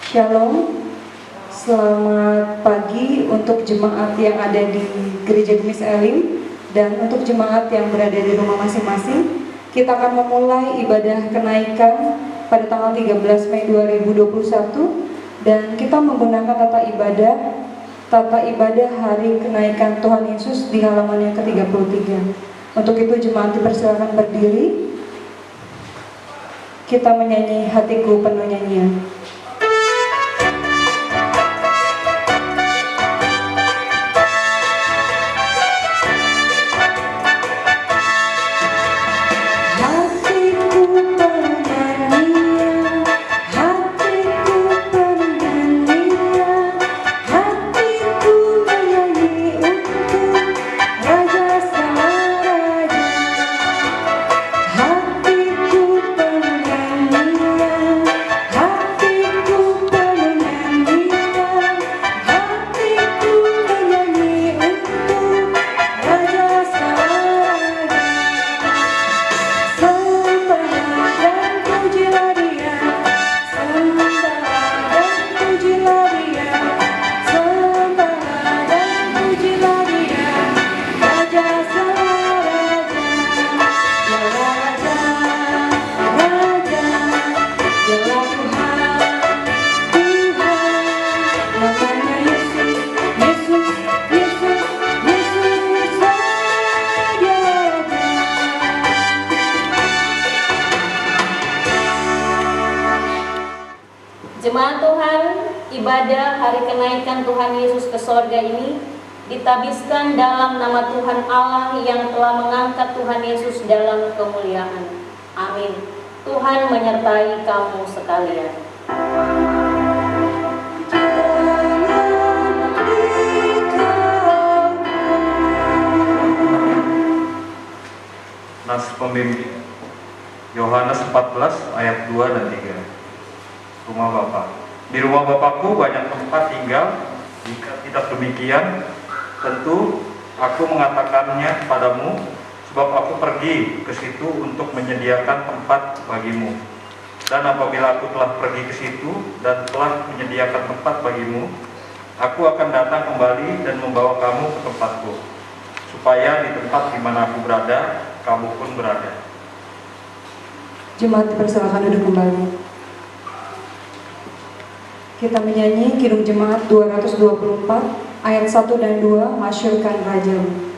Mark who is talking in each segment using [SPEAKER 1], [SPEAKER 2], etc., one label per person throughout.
[SPEAKER 1] Shalom, selamat pagi untuk jemaat yang ada di Gereja Gemis Elim dan untuk jemaat yang berada di rumah masing-masing. Kita akan memulai ibadah kenaikan pada tanggal 13 Mei 2021 dan kita menggunakan tata ibadah hari kenaikan Tuhan Yesus di halaman yang ke-33. Untuk itu jemaat dipersilakan berdiri. Kita menyanyi Hatiku Penuh Nyanyian.
[SPEAKER 2] Jemaat Tuhan, ibadah hari kenaikan Tuhan Yesus ke sorga ini ditabiskan dalam nama Tuhan Allah yang telah mengangkat Tuhan Yesus dalam kemuliaan. Amin. Tuhan menyertai kamu sekalian.
[SPEAKER 3] Nas pembimbing Yohanes 14 ayat 2 dan 3. Rumah Bapa. Di rumah Bapakku banyak tempat tinggal. Jika tidak demikian, tentu aku mengatakannya padamu, sebab aku pergi ke situ untuk menyediakan tempat bagimu. Dan apabila aku telah pergi ke situ dan telah menyediakan tempat bagimu, aku akan datang kembali dan membawa kamu ke tempatku, supaya di tempat di mana aku berada, kamu pun berada.
[SPEAKER 1] Jemaat dipersilakan duduk kembali. Kita menyanyi Kidung Jemaat 224 ayat 1 dan 2, Masyurkan Rajamu.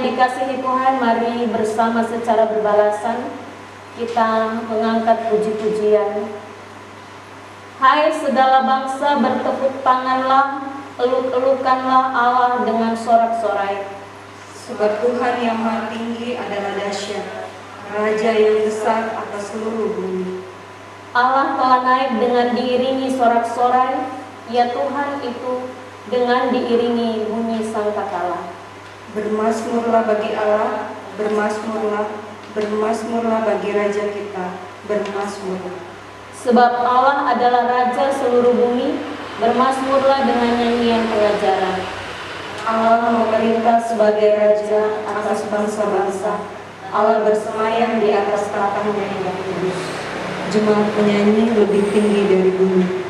[SPEAKER 2] Dikasihi Tuhan, mari bersama secara berbalasan kita mengangkat puji-pujian. Hai segala bangsa, bertepuk tanganlah, eluk-elukanlah Allah dengan sorak-sorai.
[SPEAKER 1] Sebab Tuhan yang maha tinggi adalah dahsyat, Raja yang besar atas seluruh bumi.
[SPEAKER 2] Allah telah naik dengan diiringi sorak-sorai, ya Tuhan itu dengan diiringi bunyi sangkakala.
[SPEAKER 1] Bermasmurlah bagi Allah, bermasmurlah bagi Raja kita, bermasmurlah.
[SPEAKER 2] Sebab Allah adalah Raja seluruh bumi, bermasmurlah dengan nyanyian pengajaran.
[SPEAKER 1] Allah memerintah sebagai Raja atas bangsa-bangsa, Allah bersemayam di atas tatahnya yang kudus. Jemaat menyanyi lebih tinggi dari bumi.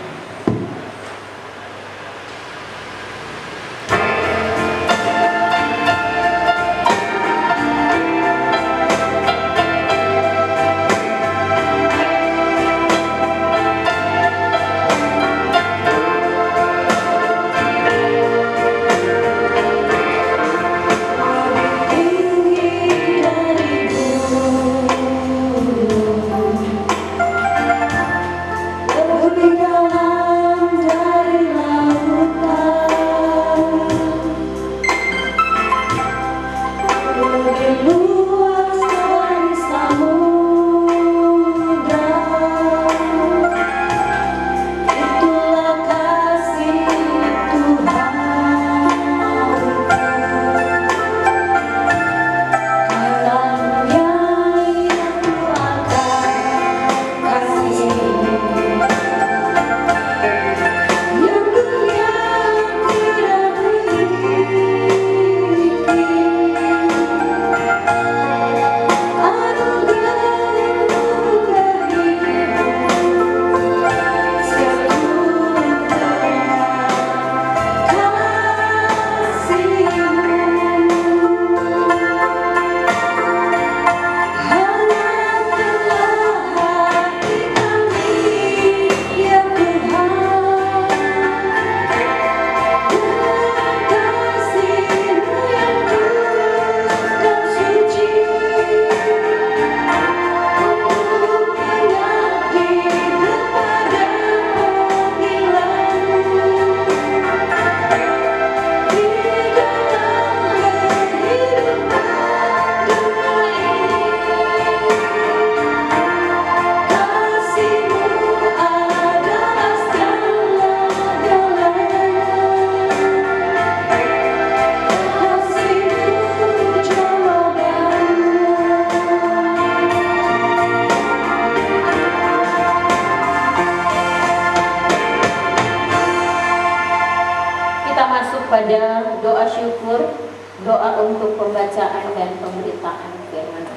[SPEAKER 2] dan pemberitaan firman.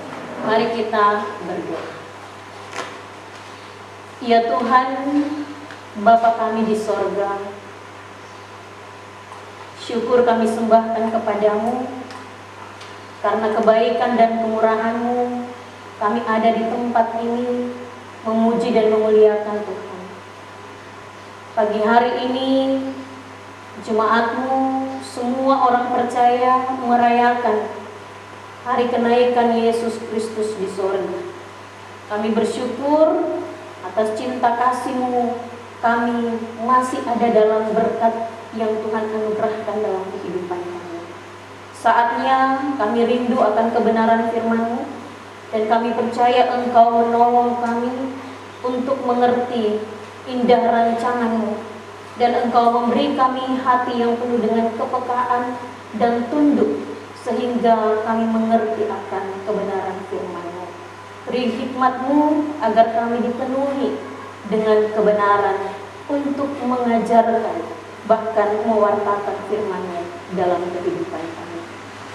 [SPEAKER 2] Mari kita berdoa. Ya Tuhan, Bapa kami di sorga, syukur kami sembahkan kepadamu, karena kebaikan dan kemurahan-Mu kami ada di tempat ini memuji dan memuliakan Tuhan. Pagi hari ini jemaat-Mu, semua orang percaya merayakan hari kenaikan Yesus Kristus di sorga. Kami bersyukur atas cinta kasih-Mu, kami masih ada dalam berkat yang Tuhan anugerahkan dalam kehidupan kami. Saatnya kami rindu akan kebenaran firman-Mu, dan kami percaya Engkau menolong kami untuk mengerti indah rancangan-Mu, dan Engkau memberi kami hati yang penuh dengan kepekaan dan tunduk, sehingga kami mengerti akan kebenaran firman-Mu. Beri hikmat-Mu agar kami dipenuhi dengan kebenaran untuk mengajarkan, bahkan mewartakan firman-Mu dalam kehidupan kami.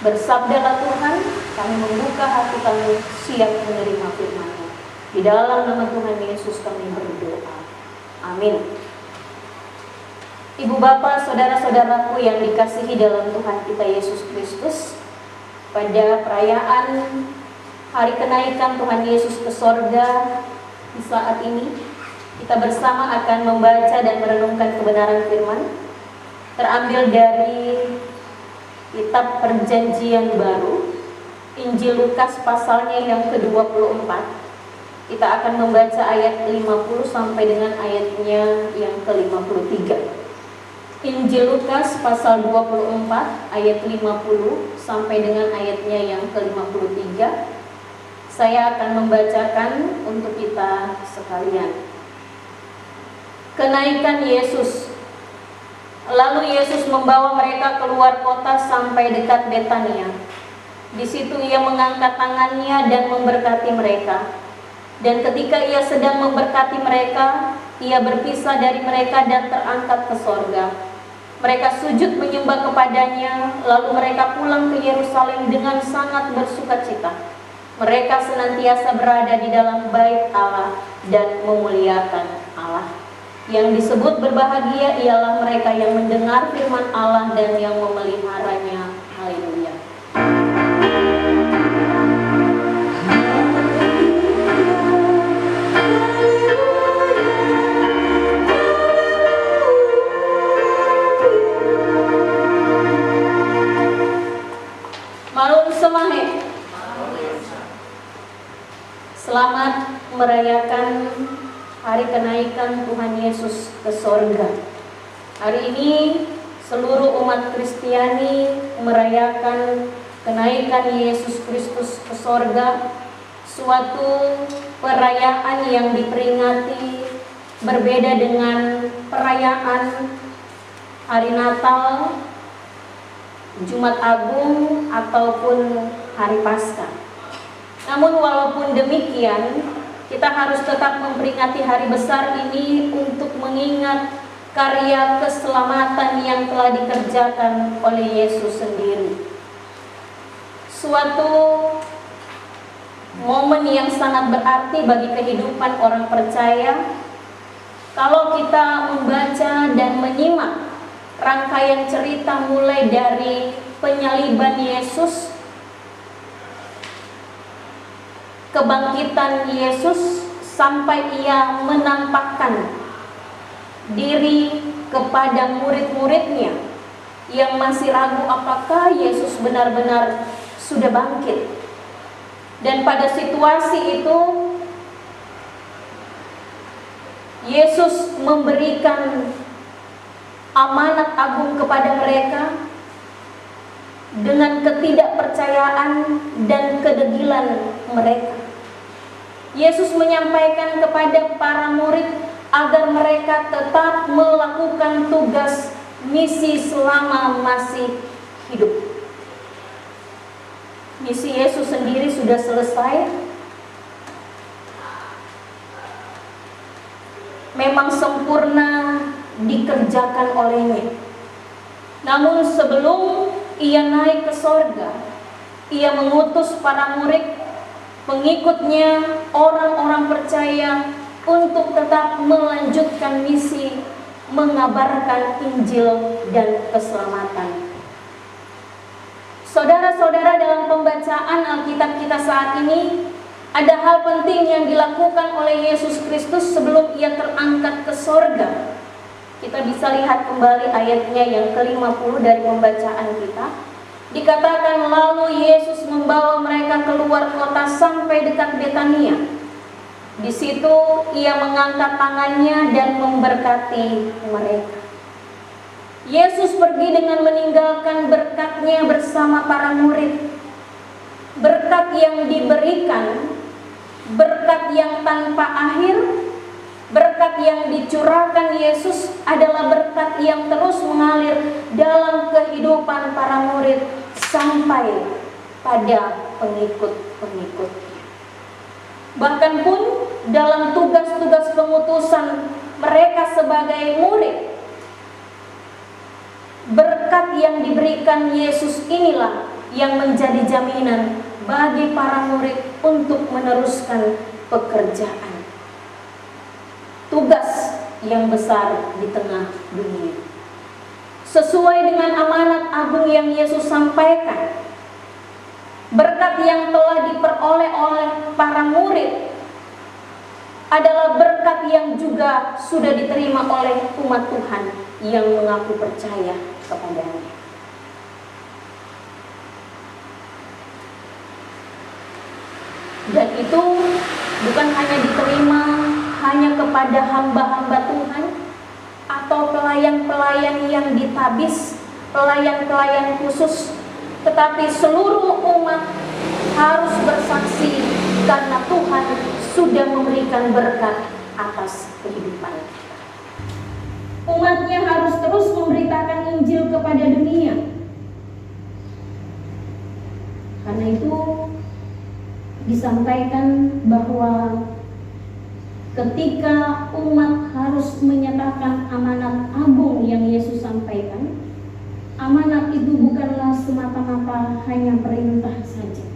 [SPEAKER 2] Bersabdalah Tuhan, kami membuka hati kami siap menerima firman-Mu. Di dalam nama Tuhan Yesus kami berdoa. Amin. Ibu bapak, saudara-saudaraku yang dikasihi dalam Tuhan kita Yesus Kristus, pada perayaan hari kenaikan Tuhan Yesus ke sorga di saat ini, kita bersama akan membaca dan merenungkan kebenaran firman terambil dari kitab Perjanjian Baru, Injil Lukas pasalnya yang ke-24. Kita akan membaca ayat 50 sampai dengan ayatnya yang ke-53. Injil Lukas pasal 24 ayat 50 sampai dengan ayatnya yang ke-53. Saya akan membacakan untuk kita sekalian. Kenaikan Yesus. Lalu Yesus membawa mereka keluar kota sampai dekat Betania. Di situ ia mengangkat tangannya dan memberkati mereka. Dan ketika ia sedang memberkati mereka, ia berpisah dari mereka dan terangkat ke sorga. Mereka sujud menyembah kepadanya, lalu mereka pulang ke Yerusalem dengan sangat bersukacita. Mereka senantiasa berada di dalam bait Allah dan memuliakan Allah. Yang disebut berbahagia ialah mereka yang mendengar firman Allah dan yang memeliharanya. Haleluya. Malum semahe. Selamat merayakan hari kenaikan Tuhan Yesus ke sorga. Hari ini seluruh umat Kristiani merayakan kenaikan Yesus Kristus ke sorga, suatu perayaan yang diperingati berbeda dengan perayaan hari Natal, Jumat Agung, ataupun hari Paskah. Namun walaupun demikian, kita harus tetap memperingati hari besar ini untuk mengingat karya keselamatan yang telah dikerjakan oleh Yesus sendiri. Suatu momen yang sangat berarti bagi kehidupan orang percaya kalau kita membaca dan menyimak rangkaian cerita mulai dari penyaliban Yesus, kebangkitan Yesus, sampai ia menampakkan diri kepada murid-muridnya yang masih ragu apakah Yesus benar-benar sudah bangkit. Dan pada situasi itu Yesus memberikan amanat agung kepada mereka dengan ketidakpercayaan dan kedegilan mereka. Yesus menyampaikan kepada para murid agar mereka tetap melakukan tugas misi selama masih hidup. Misi Yesus sendiri sudah selesai. Memang sempurna dikerjakan olehnya. Namun sebelum ia naik ke sorga, Ia mengutus para murid, pengikutnya, orang-orang percaya untuk tetap melanjutkan misi mengabarkan Injil dan keselamatan. Saudara-saudara, dalam pembacaan Alkitab kita saat ini ada hal penting yang dilakukan oleh Yesus Kristus sebelum ia terangkat ke sorga. Kita bisa lihat kembali ayatnya yang ke-50 dari pembacaan kita. Dikatakan lalu Yesus membawa mereka keluar kota sampai dekat Betania. Di situ ia mengangkat tangannya dan memberkati mereka. Yesus pergi dengan meninggalkan berkatnya bersama para murid. Berkat yang diberikan, berkat yang tanpa akhir, berkat yang dicurahkan Yesus adalah berkat yang terus mengalir dalam kehidupan para murid sampai pada pengikut-pengikutnya. Bahkan pun dalam tugas-tugas pengutusan mereka sebagai murid, berkat yang diberikan Yesus inilah yang menjadi jaminan bagi para murid untuk meneruskan pekerjaan. Tugas yang besar di tengah dunia. Sesuai dengan amanat agung yang Yesus sampaikan, berkat yang telah diperoleh oleh para murid adalah berkat yang juga sudah diterima oleh umat Tuhan yang mengaku percaya kepadanya. Dan itu bukan hanya diterima hanya kepada hamba-hamba Tuhan atau pelayan-pelayan yang ditabis, pelayan-pelayan khusus, tetapi seluruh umat harus bersaksi karena Tuhan sudah memberikan berkat atas kehidupan kita. Umatnya harus terus memberitakan Injil kepada dunia. Karena itu disampaikan bahwa ketika umat harus menyatakan amanat agung yang Yesus sampaikan, amanat itu bukanlah semata-mata hanya perintah saja,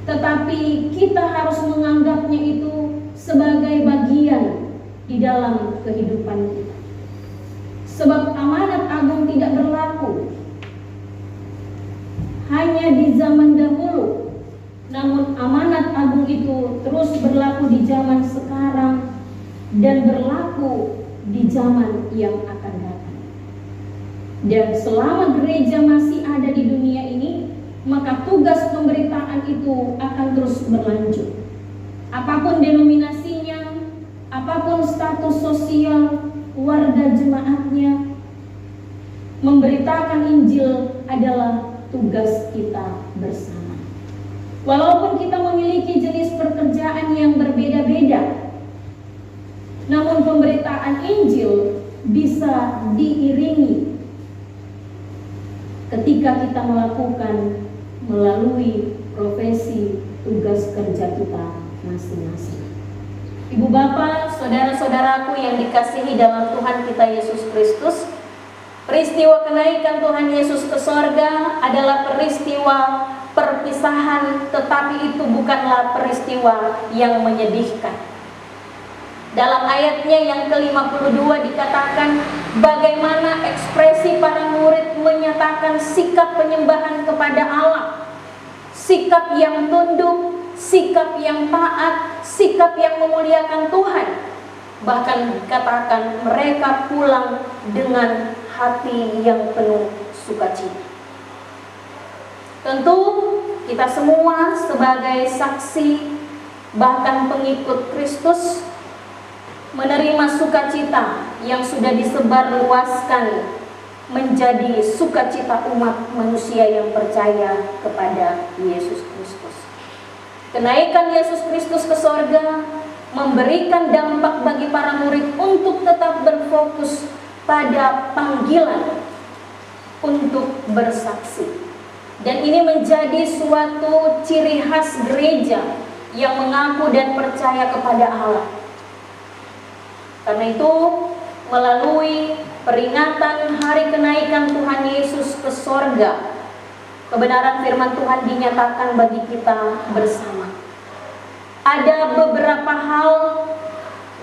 [SPEAKER 2] tetapi kita harus menganggapnya itu sebagai bagian di dalam kehidupan kita. Sebab amanat agung tidak berlaku hanya di zaman dahulu, namun amanat agung itu terus berlaku di zaman sekarang dan berlaku di zaman yang akan datang. Dan selama gereja masih ada di dunia ini, maka tugas pemberitaan itu akan terus berlanjut. Apapun denominasinya, apapun status sosial warga jemaatnya, memberitakan Injil adalah tugas kita bersama. Walaupun kita memiliki jenis pekerjaan yang berbeda-beda, namun pemberitaan Injil bisa diiringi ketika kita melakukan melalui profesi tugas kerja kita masing-masing. Ibu bapak, saudara-saudaraku yang dikasihi dalam Tuhan kita Yesus Kristus, peristiwa kenaikan Tuhan Yesus ke sorga adalah peristiwa perpisahan, tetapi itu bukanlah peristiwa yang menyedihkan. Dalam ayatnya yang ke-52 dikatakan bagaimana ekspresi para murid menyatakan sikap penyembahan kepada Allah, sikap yang tunduk, sikap yang taat, sikap yang memuliakan Tuhan. Bahkan dikatakan mereka pulang dengan hati yang penuh sukacita. Tentu kita semua sebagai saksi bahkan pengikut Kristus menerima sukacita yang sudah disebarluaskan menjadi sukacita umat manusia yang percaya kepada Yesus Kristus. Kenaikan Yesus Kristus ke sorga memberikan dampak bagi para murid untuk tetap berfokus pada panggilan untuk bersaksi. Dan ini menjadi suatu ciri khas gereja yang mengaku dan percaya kepada Allah. Karena itu, melalui peringatan hari kenaikan Tuhan Yesus ke sorga, kebenaran firman Tuhan dinyatakan bagi kita bersama. Ada beberapa hal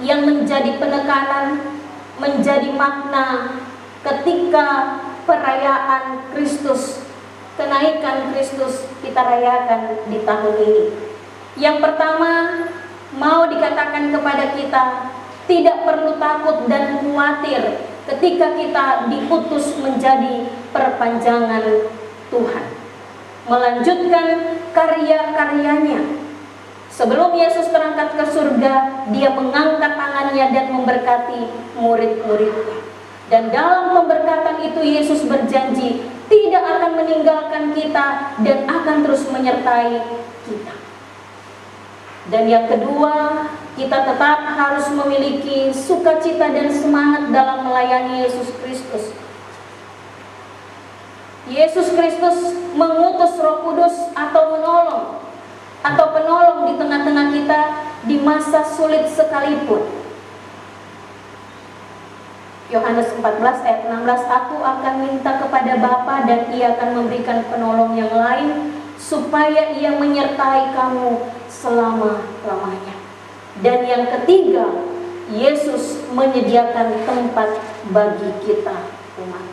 [SPEAKER 2] yang menjadi penekanan, menjadi makna ketika perayaan Kristus, kenaikan Kristus kita rayakan di tahun ini. Yang pertama, mau dikatakan kepada kita, tidak perlu takut dan khawatir ketika kita diutus menjadi perpanjangan Tuhan, melanjutkan karya-karyanya. Sebelum Yesus terangkat ke surga, dia mengangkat tangannya dan memberkati murid-muridnya. Dan dalam pemberkatan itu Yesus berjanji tidak akan meninggalkan kita dan akan terus menyertai kita. Dan yang kedua, kita tetap harus memiliki sukacita dan semangat dalam melayani Yesus Kristus. Yesus Kristus mengutus Roh Kudus atau penolong di tengah-tengah kita di masa sulit sekalipun. Yohanes 14 ayat 16, aku akan minta kepada Bapa dan ia akan memberikan penolong yang lain supaya ia menyertai kamu selama-lamanya. Dan yang ketiga, Yesus menyediakan tempat bagi kita umat.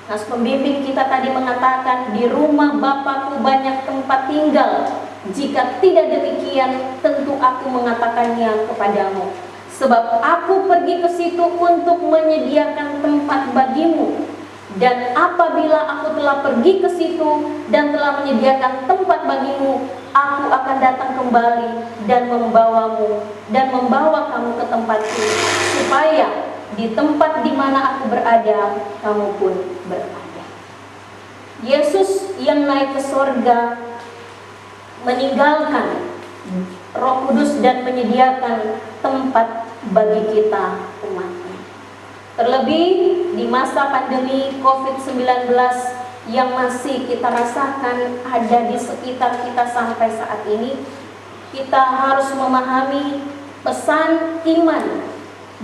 [SPEAKER 2] Nas pembimbing kita tadi mengatakan, di rumah Bapakku banyak tempat tinggal. Jika tidak demikian, tentu aku mengatakannya kepadamu. Sebab aku pergi ke situ untuk menyediakan tempat bagimu. Dan apabila aku telah pergi ke situ dan telah menyediakan tempat bagimu, aku akan datang kembali dan membawa kamu ke tempatku, supaya di tempat di mana aku berada, kamu pun berada. Yesus yang naik ke sorga meninggalkan Roh Kudus dan menyediakan tempat bagi kita umatnya. Terlebih di masa pandemi COVID-19 yang masih kita rasakan ada di sekitar kita sampai saat ini, kita harus memahami pesan iman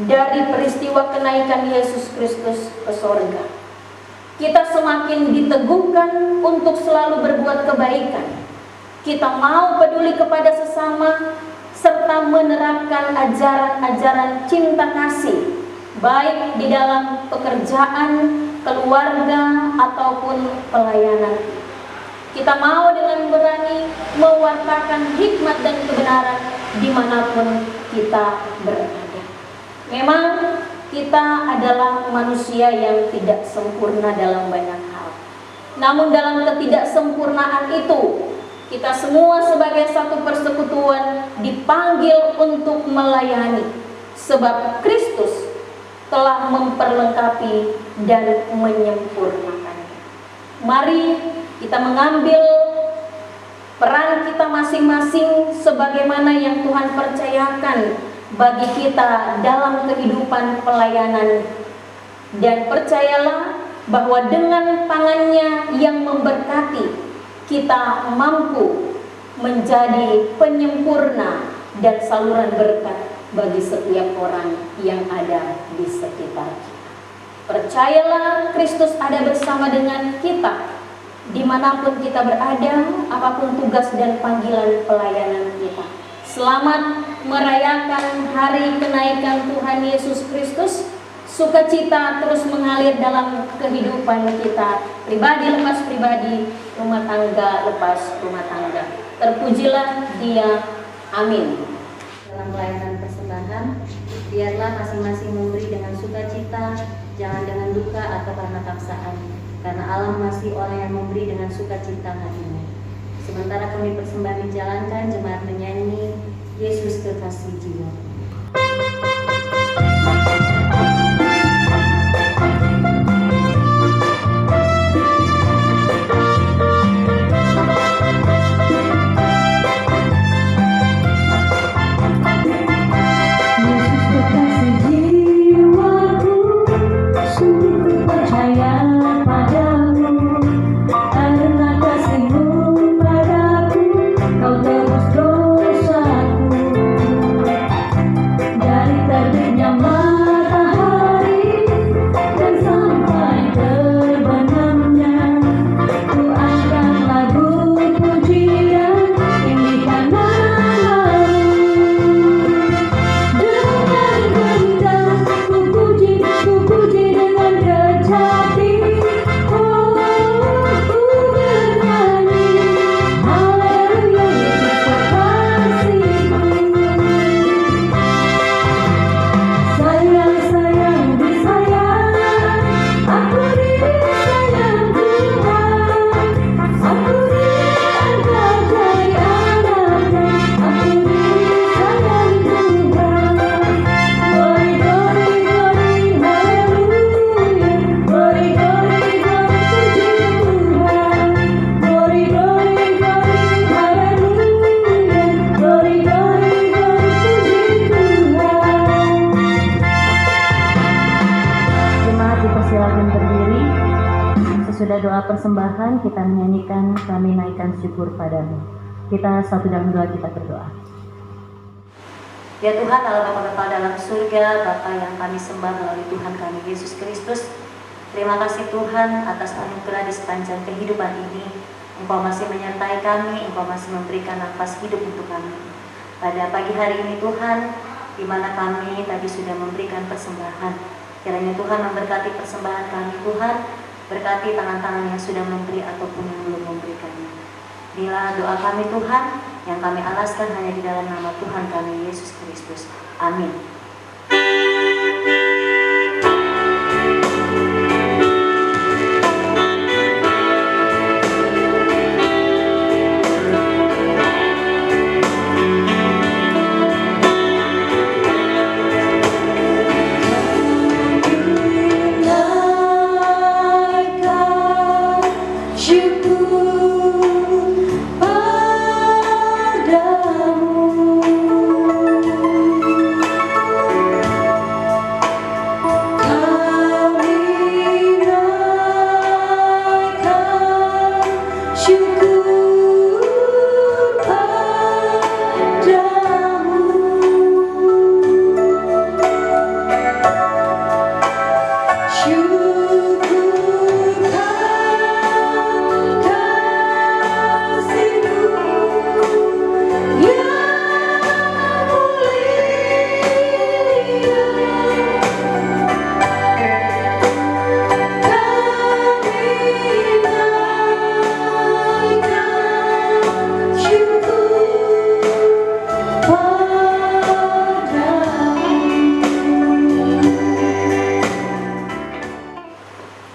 [SPEAKER 2] dari peristiwa kenaikan Yesus Kristus ke sorga. Kita semakin diteguhkan untuk selalu berbuat kebaikan. Kita mau peduli kepada sesama serta menerapkan ajaran-ajaran cinta kasih, baik di dalam pekerjaan, keluarga, ataupun pelayanan. Kita mau dengan berani mewartakan hikmat dan kebenaran dimanapun kita berada. Memang kita adalah manusia yang tidak sempurna dalam banyak hal. Namun dalam ketidaksempurnaan itu, kita semua sebagai satu persekutuan dipanggil untuk melayani. Sebab Kristus telah memperlengkapi dan menyempurnakannya. Mari kita mengambil peran kita masing-masing sebagaimana yang Tuhan percayakan bagi kita dalam kehidupan pelayanan. Dan percayalah bahwa dengan tangannya yang memberkati, kita mampu menjadi penyempurna dan saluran berkat bagi setiap orang yang ada di sekitar kita. Percayalah, Kristus ada bersama dengan kita dimanapun kita berada, apapun tugas dan panggilan pelayanan kita. Selamat merayakan hari kenaikan Tuhan Yesus Kristus. Sukacita terus mengalir dalam kehidupan kita, pribadi lepas pribadi, rumah tangga lepas rumah tangga. Terpujilah Dia, amin.
[SPEAKER 4] Dalam pelayanan persembahan, biarlah masing-masing memberi dengan sukacita, jangan dengan duka atau karena paksaan, karena Allah masih orang yang memberi dengan sukacita hatinya. Sementara kami persembahan dijalankan, jemaat menyanyi Yesus kekasih jiwa.
[SPEAKER 5] Kau tebus dosaku.
[SPEAKER 4] persembahan kita menyanyikan Kami Naikkan Syukur Padamu. Kita satu dalam doa, kita berdoa. Ya Tuhan, Allah Bapa kekal dalam surga, Bapa yang kami sembah melalui Tuhan kami Yesus Kristus. Terima kasih Tuhan atas anugerah di sepanjang kehidupan ini. Engkau masih menyertai kami, Engkau masih memberikan nafas hidup untuk kami. Pada pagi hari ini Tuhan, di mana kami tadi sudah memberikan persembahan, kiranya Tuhan memberkati persembahan kami Tuhan, berkati tangan-tangan yang sudah memberi ataupun yang belum memberikannya. Inilah doa kami Tuhan, yang kami alaskan hanya di dalam nama Tuhan kami Yesus Kristus. Amin.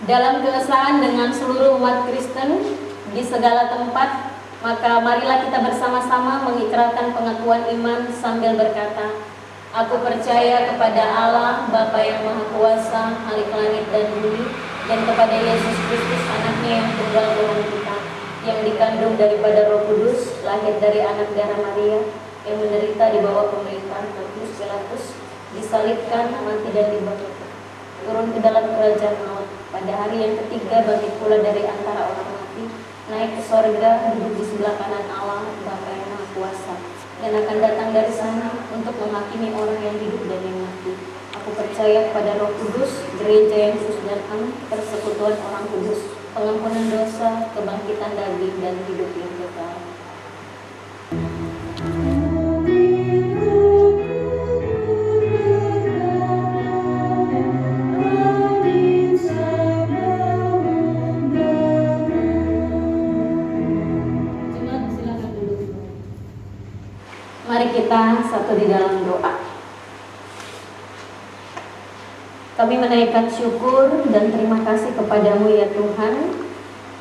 [SPEAKER 2] Dalam keesaan dengan seluruh umat Kristen di segala tempat, maka marilah kita bersama-sama mengikrarkan pengakuan iman sambil berkata, Aku percaya kepada Allah, Bapa yang Maha Kuasa, Khalik langit dan bumi, dan kepada Yesus Kristus, anaknya yang tunggal Tuhan kita, yang dikandung daripada Roh Kudus, lahir dari anak darah Maria, yang menderita di bawah pemerintahan Pontius Pilatus, disalibkan, mati dan dibangkitkan, turun ke dalam kerajaan maut, pada hari yang ketiga bangkit pula dari antara orang mati, naik ke sorga, duduk di sebelah kanan Allah, Bapa yang Maha Kuasa, dan akan datang dari sana untuk menghakimi orang yang hidup dan yang mati. Aku percaya kepada Roh Kudus, gereja yang kudus dan am, persekutuan orang kudus, pengampunan dosa, kebangkitan daging, dan hidup yang kekal. Mari kita satu di dalam doa. Kami menaikkan syukur dan terima kasih kepadamu ya Tuhan,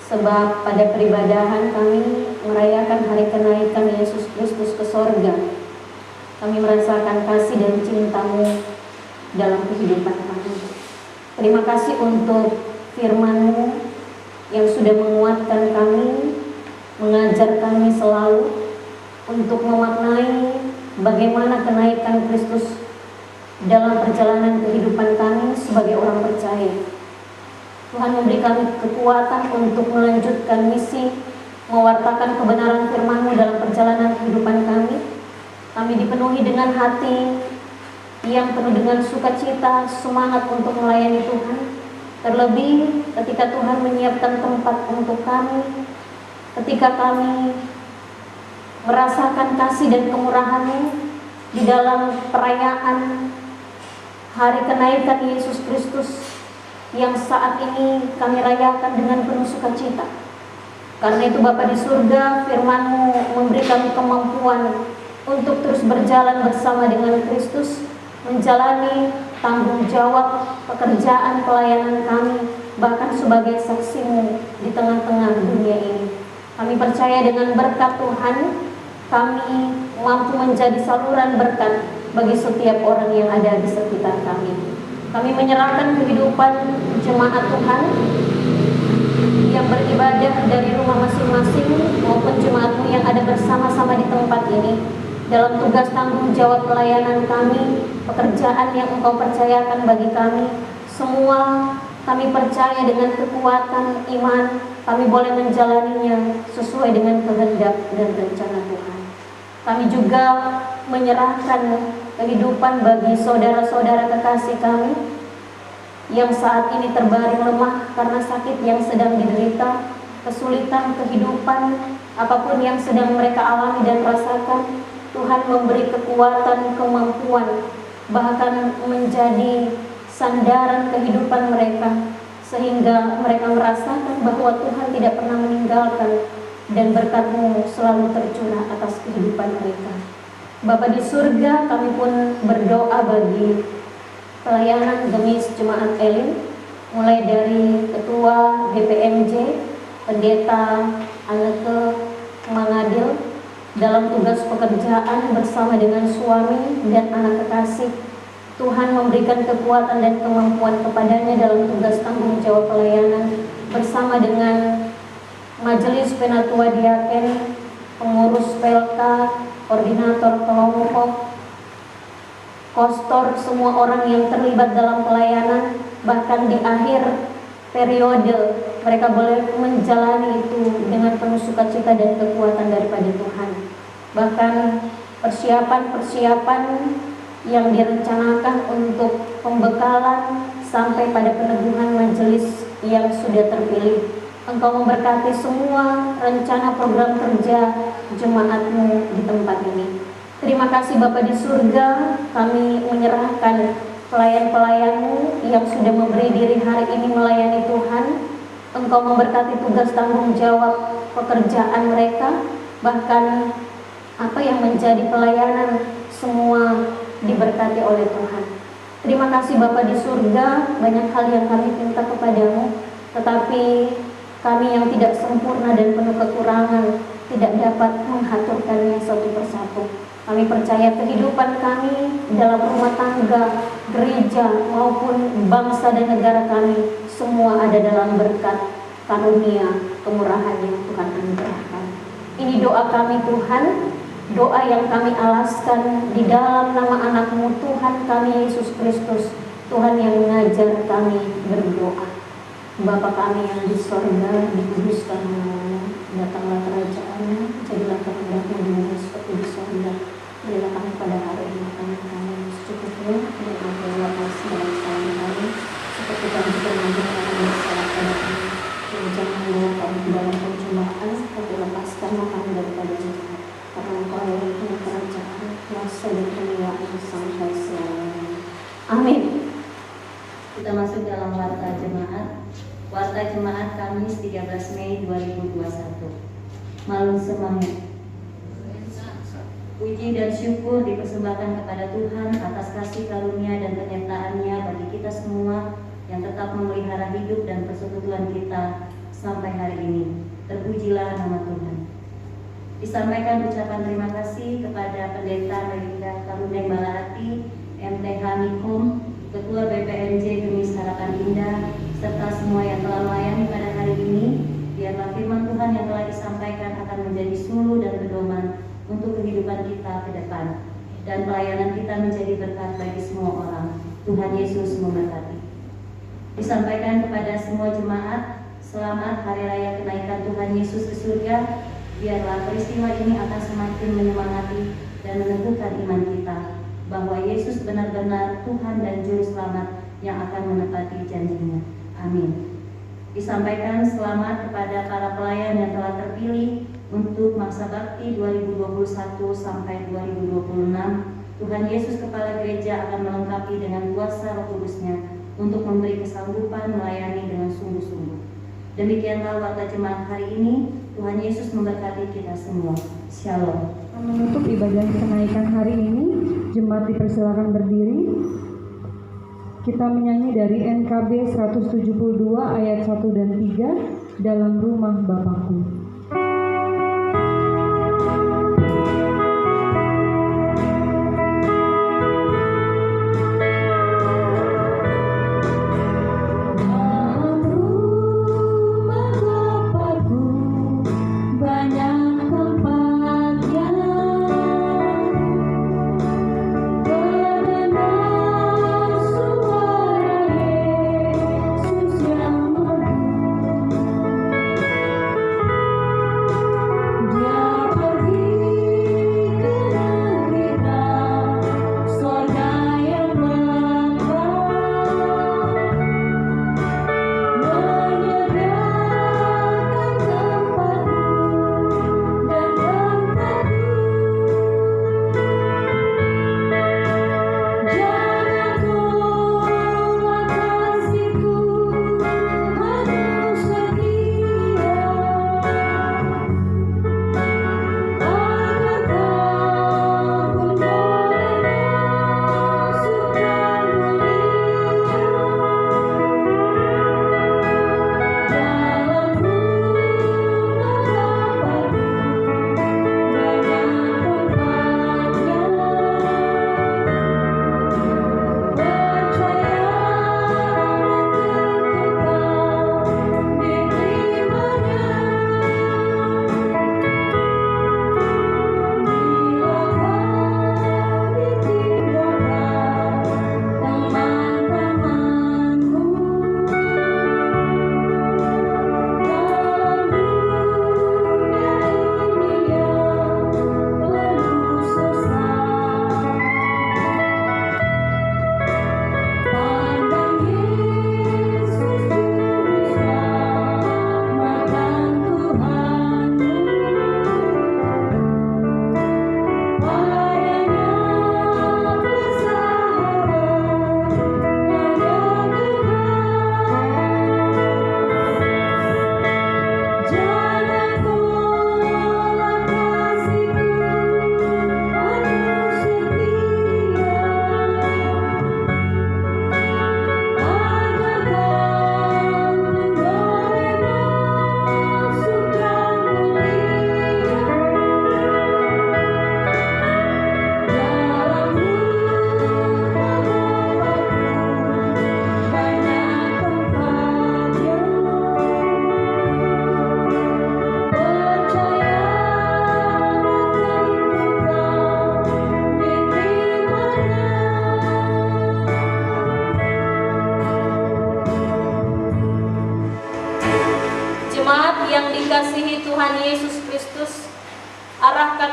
[SPEAKER 2] sebab pada peribadahan kami merayakan hari kenaikan Yesus Kristus ke sorga. Kami merasakan kasih dan cintamu dalam kehidupan kami. Terima kasih untuk firman-Mu yang sudah menguatkan kami, mengajar kami selalu untuk memaknai bagaimana kenaikan Kristus dalam perjalanan kehidupan kami sebagai orang percaya. Tuhan memberi kami kekuatan untuk melanjutkan misi, mewartakan kebenaran firman-Mu dalam perjalanan kehidupan kami. Kami dipenuhi dengan hati yang penuh dengan sukacita, semangat untuk melayani Tuhan. Terlebih ketika Tuhan menyiapkan tempat untuk kami, ketika kami merasakan kasih dan kemurahan-Mu di dalam perayaan hari kenaikan Yesus Kristus yang saat ini kami rayakan dengan penuh sukacita. Karena itu Bapa di surga, firman-Mu memberi kami kemampuan untuk terus berjalan bersama dengan Kristus, menjalani tanggung jawab pekerjaan pelayanan kami, bahkan sebagai saksi-Mu di tengah-tengah dunia ini. Kami percaya dengan berkat Tuhan, kami mampu menjadi saluran berkat bagi setiap orang yang ada di sekitar kami. Kami menyerahkan kehidupan jemaat Tuhan yang beribadah dari rumah masing-masing maupun jemaat-Mu yang ada bersama-sama di tempat ini dalam tugas tanggung jawab pelayanan kami, pekerjaan yang Engkau percayakan bagi kami. Semua kami percaya dengan kekuatan iman kami boleh menjalaninya sesuai dengan kehendak dan rencana Tuhan. Kami juga menyerahkan kehidupan bagi saudara-saudara kekasih kami yang saat ini terbaring lemah karena sakit yang sedang diderita, kesulitan kehidupan, apapun yang sedang mereka alami dan rasakan. Tuhan memberi kekuatan, kemampuan, bahkan menjadi sandaran kehidupan mereka, sehingga mereka merasakan bahwa Tuhan tidak pernah meninggalkan dan berkat-Mu selalu tercurah atas kehidupan mereka. Bapa di surga, kami pun berdoa bagi pelayanan Gemis Jemaat Elim, mulai dari Ketua BPMJ, Pendeta Anneke Mangadil, dalam tugas pekerjaan bersama dengan suami dan anak kekasih. Tuhan memberikan kekuatan dan kemampuan kepadanya dalam tugas tanggung jawab pelayanan bersama dengan Majelis Penatua Diaken, pengurus PLK, koordinator kelompok, kostor, semua orang yang terlibat dalam pelayanan. Bahkan di akhir periode mereka boleh menjalani itu dengan penuh sukacita dan kekuatan daripada Tuhan. Bahkan persiapan-persiapan yang direncanakan untuk pembekalan sampai pada peneguhan majelis yang sudah terpilih. Engkau memberkati semua rencana program kerja jemaat-Mu di tempat ini. Terima kasih Bapa di surga, kami menyerahkan pelayan-pelayan-Mu yang sudah memberi diri hari ini melayani Tuhan. Engkau memberkati tugas tanggung jawab pekerjaan mereka, bahkan apa yang menjadi pelayanan semua diberkati oleh Tuhan. Terima kasih Bapa di surga, banyak hal yang kami minta kepadamu, tetapi kami yang tidak sempurna dan penuh kekurangan tidak dapat mengaturkannya satu persatu. Kami percaya kehidupan kami dalam rumah tangga, gereja, maupun bangsa dan negara kami semua ada dalam berkat karunia kemurahan yang Tuhan anugerahkan. Ini doa kami Tuhan, doa yang kami alaskan di dalam nama anak-Mu Tuhan kami Yesus Kristus, Tuhan yang mengajar kami berdoa. Bapa kami yang di sorga, dikuduskan nama-Mu, datanglah kerajaan-Mu, jadilah kehendak-Mu di bumi seperti di sorga. Berilah kami pada hari ini makanan kami secukupnya, dan ampunilah segala kesalahan kami, seperti kami juga mengampuni orang yang bersalah pada kami. Dan jangan membawa kami ke dalam pencobaan, tapi lepaskanlah kami daripada jahat. Karena Engkau yang punya kerajaan, kuasa dan kemuliaan sampai selamanya. Amin.
[SPEAKER 4] Kita masuk dalam warta jemaat. Warta jemaat Kamis 13 Mei 2021. Malung Semangat. Puji dan syukur dipersembahkan kepada Tuhan atas kasih karunia dan penyertaan-Nya bagi kita semua yang tetap memelihara hidup dan persekutuan kita sampai hari ini. Terpujilah nama Tuhan. Disampaikan ucapan terima kasih kepada Pendeta Melinda Karuneng Balahati, MTH Mikom, Ketua BPMJ Gemis Harapan Indah, serta semua yang telah melayani pada hari ini. Biarlah firman Tuhan yang telah disampaikan akan menjadi suluh dan pedoman untuk kehidupan kita ke depan, dan pelayanan kita menjadi berkat bagi semua orang. Tuhan Yesus memberkati. Disampaikan kepada semua jemaat, selamat Hari Raya Kenaikan Tuhan Yesus ke surga. Biarlah peristiwa ini akan semakin menyemangati dan meneguhkan iman kita bahwa Yesus benar-benar Tuhan dan Juru Selamat yang akan menepati janjinya. Amin. Disampaikan selamat kepada para pelayan yang telah terpilih untuk masa bakti 2021 sampai 2026. Tuhan Yesus Kepala Gereja akan melengkapi dengan kuasa Roh Kudus-Nya untuk memberi kesanggupan melayani dengan sungguh-sungguh. Demikianlah warta jemaat hari ini. Tuhan Yesus memberkati kita semua. Shalom.
[SPEAKER 1] Menutup ibadah kenaikan hari ini, jemaat dipersilakan berdiri. Kita menyanyi dari NKB 172 ayat 1 dan 3, dalam rumah Bapakku.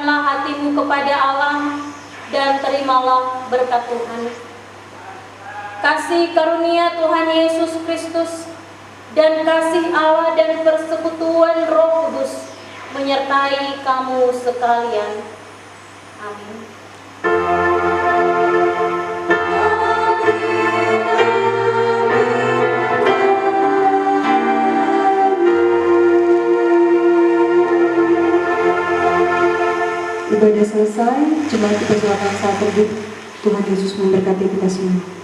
[SPEAKER 2] Tundukkanlah hatimu kepada Allah dan terimalah berkat Tuhan. Kasih karunia Tuhan Yesus Kristus dan kasih Allah dan persekutuan Roh Kudus menyertai kamu sekalian. Amin.
[SPEAKER 1] Ibadah selesai, jemaat dipersilakan saat terbit. Tuhan Yesus memberkati kita semua.